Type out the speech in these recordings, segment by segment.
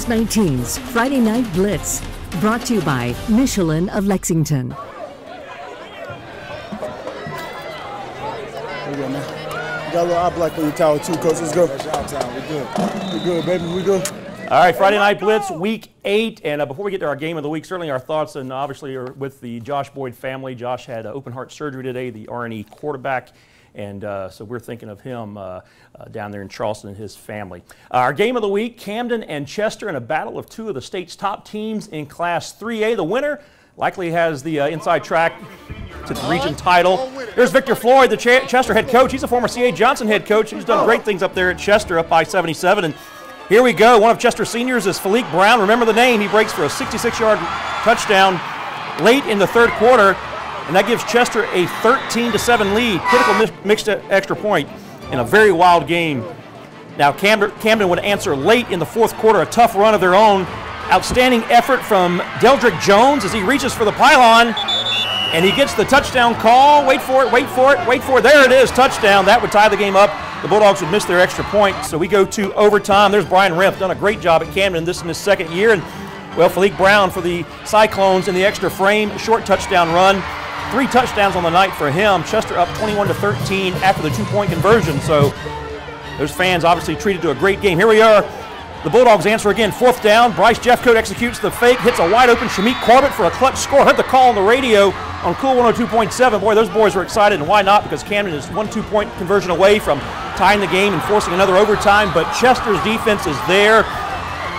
August 19's Friday Night Blitz, brought to you by Michelin of Lexington. There you go, man. You got a little eye black on your towel too, Coach. Let's go. That's our towel. We good. We good, baby. We good. All right, Friday Night Blitz, Week 8. And before we get to our game of the week, certainly our thoughts and obviously are with the Josh Boyd family. Josh had open heart surgery today, the RNE quarterback. And so we're thinking of him down there in Charleston and his family. Our game of the week, Camden and Chester in a battle of two of the state's top teams in Class 3A. The winner likely has the inside track to the region title. There's Victor Floyd, the Chester head coach. He's a former C.A. Johnson head coach. He's done great things up there at Chester, up by 77. And here we go. One of Chester's seniors is Philique Brown. Remember the name. He breaks for a 66-yard touchdown late in the third quarter. And that gives Chester a 13-7 lead. Critical mixed extra point in a very wild game. Now Camden would answer late in the fourth quarter, a tough run of their own. Outstanding effort from Deldrick Jones as he reaches for the pylon. And he gets the touchdown call. Wait for it, wait for it, wait for it. There it is, touchdown. That would tie the game up. The Bulldogs would miss their extra point. So we go to overtime. There's Brian Rimpf, done a great job at Camden. This is his second year. And, well, Philique Brown for the Cyclones in the extra frame. Short touchdown run. 3 touchdowns on the night for him. Chester up 21-13 after the 2-point conversion. So those fans obviously treated to a great game. Here we are. The Bulldogs answer again. 4th down. Bryce Jeffcoat executes the fake, hits a wide open Shamik Corbett for a clutch score. Heard the call on the radio on Cool 102.7. Boy, those boys were excited, and why not? Because Camden is 1 2-point conversion away from tying the game and forcing another overtime. But Chester's defense is there,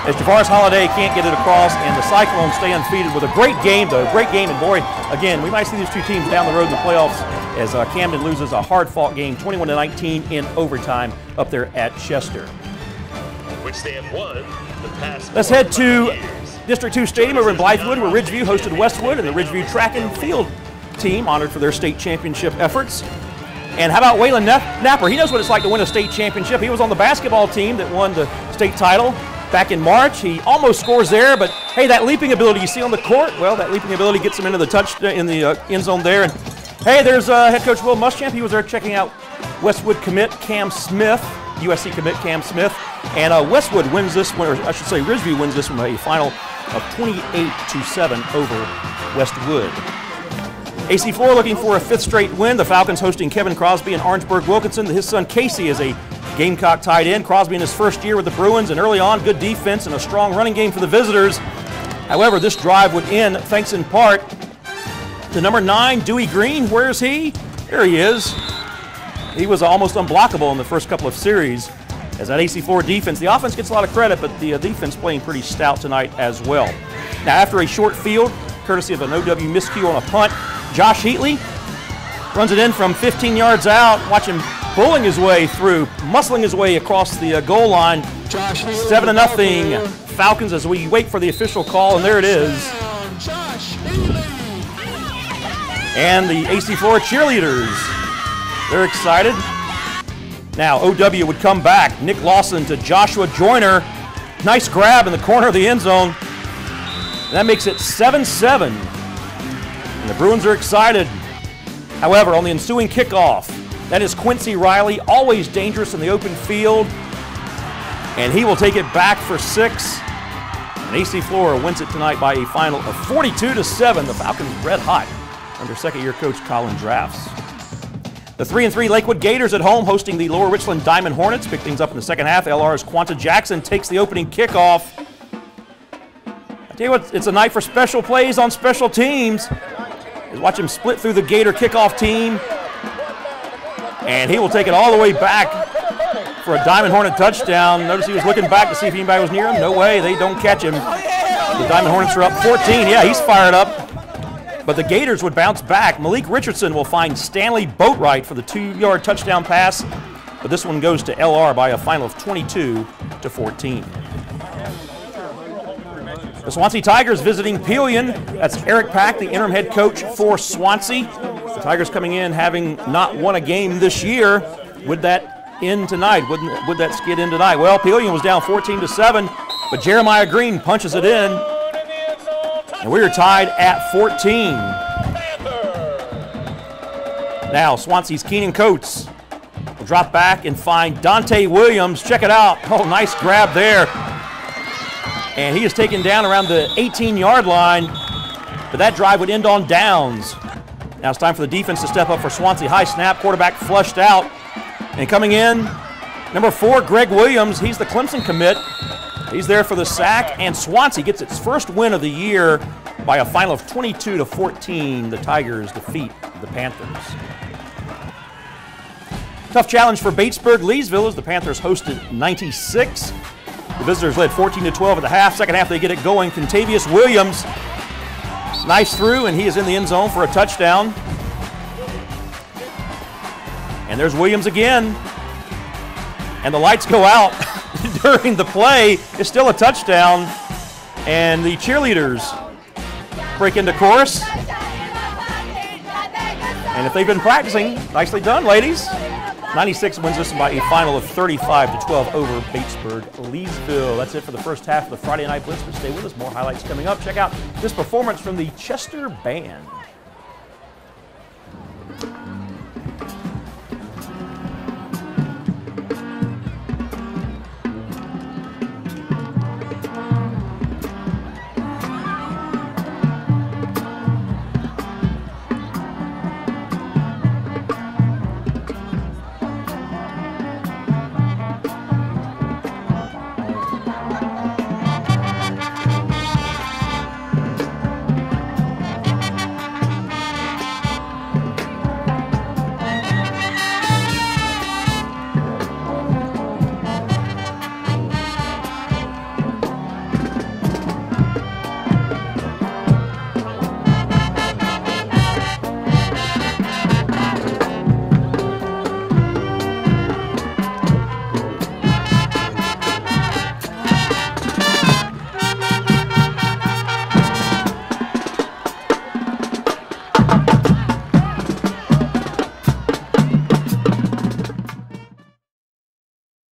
as Javaris Holiday can't get it across, and the Cyclones stay undefeated with a great game, though. Great game, and boy, again, we might see these two teams down the road in the playoffs as Camden loses a hard-fought game, 21-19 in overtime up there at Chester. Which they have won the past. Let's head to District 2 Stadium over in Blythewood, where Ridgeview hosted Westwood, and the Ridgeview track and field team honored for their state championship efforts. And how about Waylon Napper? He knows what it's like to win a state championship. He was on the basketball team that won the state title back in March. He almost scores there, but hey, that leaping ability you see on the court, well, that leaping ability gets him into the in the end zone there. And hey, there's head coach Will Muschamp. He was there checking out Westwood commit Cam Smith, USC commit Cam Smith. And Westwood wins this one, or I should say Ridgeview wins this one by a final of 28-7 over Westwood. AC4 looking for a 5th straight win. The Falcons hosting Kevin Crosby and Orangeburg-Wilkinson. His son Casey is a Gamecock tight end. Crosby in his first year with the Bruins, and early on, good defense and a strong running game for the visitors. However, this drive would end thanks in part to number 9, Dewey Green. Where is he? There he is. He was almost unblockable in the first couple of series as that AC4 defense. The offense gets a lot of credit, but the defense playing pretty stout tonight as well. Now, after a short field, courtesy of an OW miscue on a punt, Josh Heatley runs it in from 15 yards out. Watch him bulling his way through, muscling his way across the goal line. 7-0 Falcons as we wait for the official call, and there it is. And the AC4 cheerleaders, they're excited. Now OW would come back. Nick Lawson to Joshua Joyner. Nice grab in the corner of the end zone. And that makes it 7-7. And the Bruins are excited. However, on the ensuing kickoff, that is Quincy Riley, always dangerous in the open field. And he will take it back for 6. And AC FLORA wins it tonight by a final of 42-7. The Falcons red hot under second-year coach Colin Drafts. The 3-3 Lakewood Gators at home hosting the Lower Richland Diamond Hornets. Pick things up in the second half. LR's Quanta Jackson takes the opening kickoff. I tell you what, it's a night for special plays on special teams. Watch him split through the Gator kickoff team. And he will take it all the way back for a Diamond Hornet touchdown. Notice he was looking back to see if anybody was near him. No way, they don't catch him. The Diamond Hornets are up 14. Yeah, he's fired up. But the Gators would bounce back. Malik Richardson will find Stanley Boatwright for the 2-yard touchdown pass. But this one goes to LR by a final of 22-14. The Swansea Tigers visiting Pelion. That's Eric Pack, the interim head coach for Swansea. The Tigers coming in having not won a game this year. Would that end tonight? Would that skid in tonight? Well, Pelion was down 14-7, but Jeremiah Green punches it in. And we are tied at 14. Now, Swansea's Keenan Coates will drop back and find Dante Williams. Check it out. Oh, nice grab there. And he is taken down around the 18-yard line, but that drive would end on downs. Now it's time for the defense to step up for Swansea. High snap, quarterback flushed out. And coming in, number 4, Greg Williams. He's the Clemson commit. He's there for the sack, and Swansea gets its first win of the year by a final of 22-14. The Tigers defeat the Panthers. Tough challenge for Batesburg-Leesville as the Panthers hosted 96. The visitors led 14-12 at the half. Second half, they get it going. Contavious Williams knifes through, and he is in the end zone for a touchdown. And there's Williams again. And the lights go out during the play. It's still a touchdown. And the cheerleaders break into chorus. And if they've been practicing, nicely done, ladies. 96 wins this by a final of 35-12 over Batesburg-Leesville. That's it for the first half of the Friday Night Blitz, but stay with us. More highlights coming up. Check out this performance from the Chester Band.